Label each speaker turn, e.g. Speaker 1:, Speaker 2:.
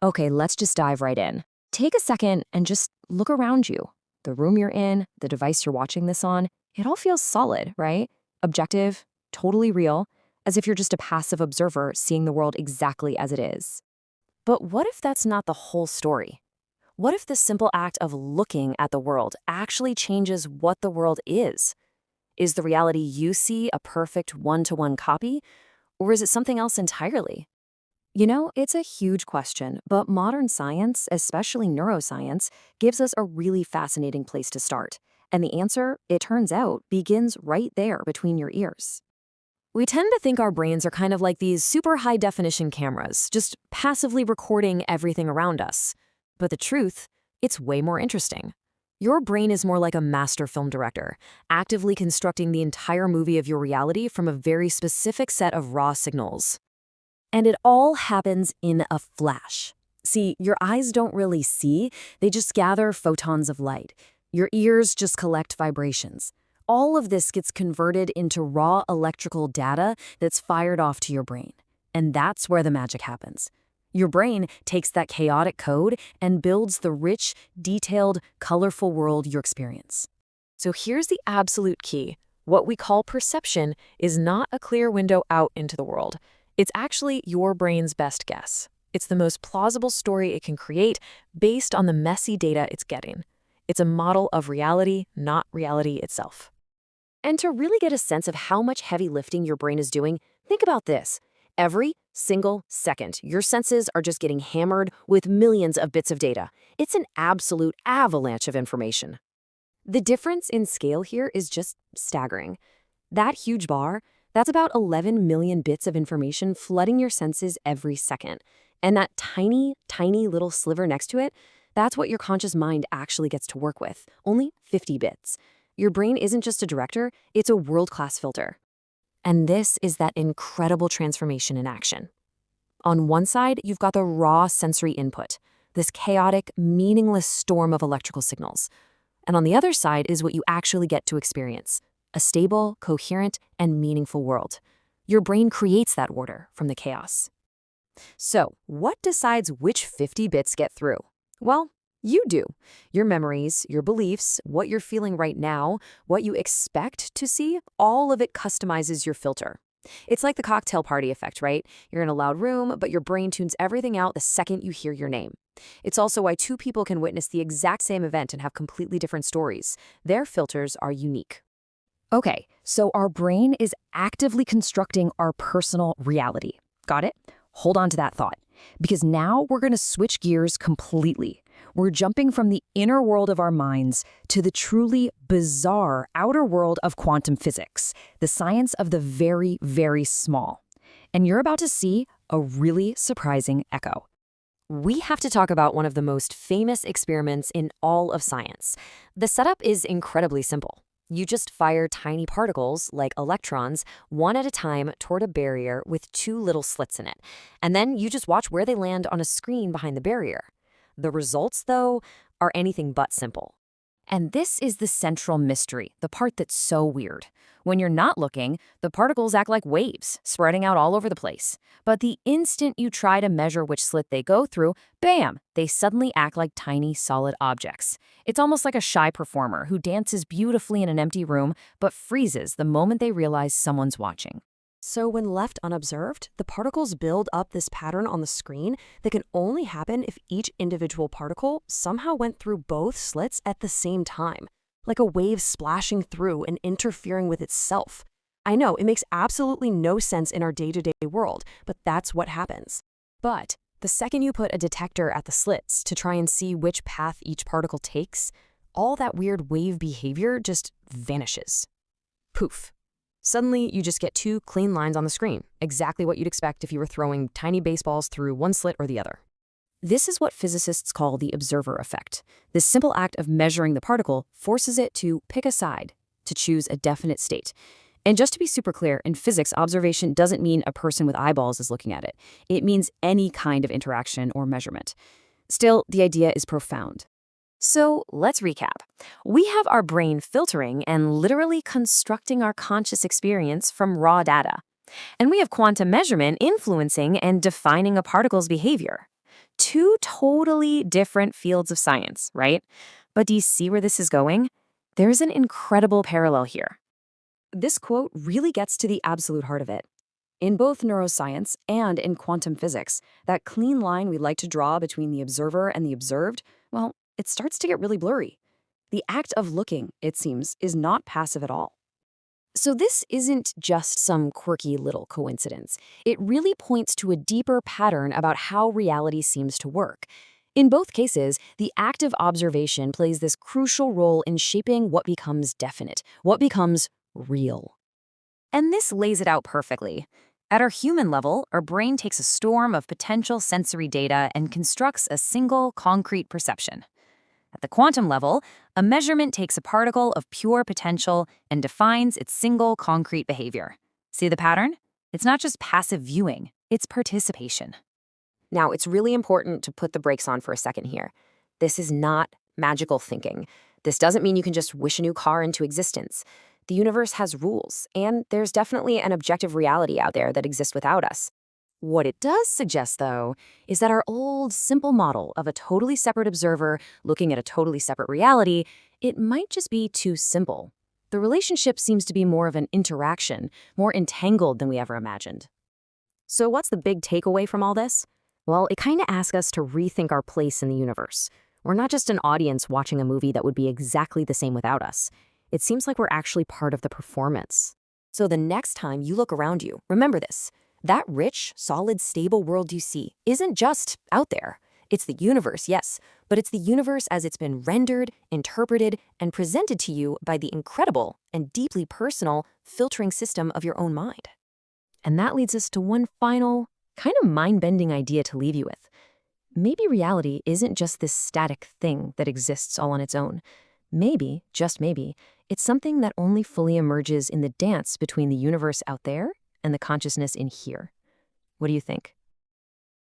Speaker 1: Okay, let's just dive right in. Take a second and just look around you. The room you're in, the device you're watching this on, it all feels solid, right? Objective, totally real, as if you're just a passive observer seeing the world exactly as it is. But what if that's not the whole story? What if the simple act of looking at the world actually changes what the world is? Is the reality you see a perfect one-to-one copy, or is it something else entirely? It's a huge question, but modern science, especially neuroscience, gives us a really fascinating place to start. And the answer, it turns out, begins right there between your ears. We tend to think our brains are kind of like these super high definition cameras, just passively recording everything around us. But the truth, it's way more interesting. Your brain is more like a master film director, actively constructing the entire movie of your reality from a very specific set of raw signals. And it all happens in a flash. See, your eyes don't really see, they just gather photons of light. Your ears just collect vibrations. All of this gets converted into raw electrical data that's fired off to your brain. And that's where the magic happens. Your brain takes that chaotic code and builds the rich, detailed, colorful world you experience. So here's the absolute key. What we call perception is not a clear window out into the world. It's actually your brain's best guess. It's the most plausible story it can create based on the messy data it's getting. It's a model of reality, not reality itself. And to really get a sense of how much heavy lifting your brain is doing, think about this. Every single second, your senses are just getting hammered with millions of bits of data. It's an absolute avalanche of information. The difference in scale here is just staggering. That huge bar, that's about 11 million bits of information flooding your senses every second. And that tiny, tiny little sliver next to it, that's what your conscious mind actually gets to work with, only 50 bits. Your brain isn't just a director, it's a world-class filter. And this is that incredible transformation in action. On one side, you've got the raw sensory input, this chaotic, meaningless storm of electrical signals. And on the other side is what you actually get to experience, a stable, coherent, and meaningful world. Your brain creates that order from the chaos. So, what decides which 50 bits get through? Well, you do. Your memories, your beliefs, what you're feeling right now, what you expect to see, all of it customizes your filter. It's like the cocktail party effect, right? You're in a loud room, but your brain tunes everything out the second you hear your name. It's also why two people can witness the exact same event and have completely different stories. Their filters are unique. Okay, so our brain is actively constructing our personal reality. Got it? Hold on to that thought, because now we're going to switch gears completely. We're jumping from the inner world of our minds to the truly bizarre outer world of quantum physics, the science of the very, very small. And you're about to see a really surprising echo. We have to talk about one of the most famous experiments in all of science. The setup is incredibly simple. You just fire tiny particles, like electrons, one at a time toward a barrier with two little slits in it. And then you just watch where they land on a screen behind the barrier. The results, though, are anything but simple. And this is the central mystery, the part that's so weird. When you're not looking, the particles act like waves, spreading out all over the place. But the instant you try to measure which slit they go through, bam, they suddenly act like tiny, solid objects. It's almost like a shy performer who dances beautifully in an empty room, but freezes the moment they realize someone's watching. So when left unobserved, the particles build up this pattern on the screen that can only happen if each individual particle somehow went through both slits at the same time, like a wave splashing through and interfering with itself. I know, it makes absolutely no sense in our day-to-day world, but that's what happens. But the second you put a detector at the slits to try and see which path each particle takes, all that weird wave behavior just vanishes. Poof. Suddenly, you just get two clean lines on the screen, exactly what you'd expect if you were throwing tiny baseballs through one slit or the other. This is what physicists call the observer effect. This simple act of measuring the particle forces it to pick a side, to choose a definite state. And just to be super clear, in physics, observation doesn't mean a person with eyeballs is looking at it. It means any kind of interaction or measurement. Still, the idea is profound. So let's recap. We have our brain filtering and literally constructing our conscious experience from raw data. And we have quantum measurement influencing and defining a particle's behavior. Two totally different fields of science, right? But do you see where this is going? There's an incredible parallel here. This quote really gets to the absolute heart of it. In both neuroscience and in quantum physics, that clean line we like to draw between the observer and the observed, well, it starts to get really blurry. The act of looking, it seems, is not passive at all. So this isn't just some quirky little coincidence. It really points to a deeper pattern about how reality seems to work. In both cases, the act of observation plays this crucial role in shaping what becomes definite, what becomes real. And this lays it out perfectly. At our human level, our brain takes a storm of potential sensory data and constructs a single, concrete perception. At the quantum level, a measurement takes a particle of pure potential and defines its single, concrete behavior. See the pattern? It's not just passive viewing, it's participation. Now, it's really important to put the brakes on for a second here. This is not magical thinking. This doesn't mean you can just wish a new car into existence. The universe has rules, and there's definitely an objective reality out there that exists without us. What it does suggest, though, is that our old, simple model of a totally separate observer looking at a totally separate reality, it might just be too simple. The relationship seems to be more of an interaction, more entangled than we ever imagined. So what's the big takeaway from all this? Well, it kind of asks us to rethink our place in the universe. We're not just an audience watching a movie that would be exactly the same without us. It seems like we're actually part of the performance. So the next time you look around you, remember this. That rich, solid, stable world you see isn't just out there. It's the universe, yes, but it's the universe as it's been rendered, interpreted, and presented to you by the incredible and deeply personal filtering system of your own mind. And that leads us to one final, kind of mind-bending idea to leave you with. Maybe reality isn't just this static thing that exists all on its own. Maybe, just maybe, it's something that only fully emerges in the dance between the universe out there and the consciousness in here. What do you think?